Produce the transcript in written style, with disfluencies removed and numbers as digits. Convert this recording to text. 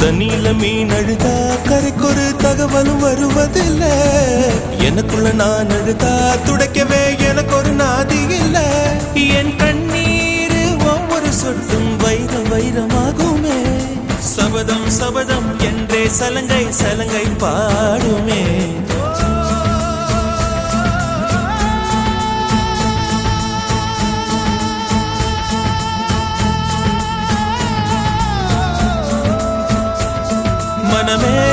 தண்ணியில மீன் அழுதா கரைக்கொரு தகவலும் வருவதில்ல. எனக்குள்ள நான் அழுதா துடைக்கவே எனக்கு ஒரு நாதி இல்ல. என் கண்ணீர் ஒவ்வொரு சொட்டும் வைரம் வைரமாகுமே. சபதம் சபதம் என்றே சலங்கை சலங்கை பாடுமே. மனமே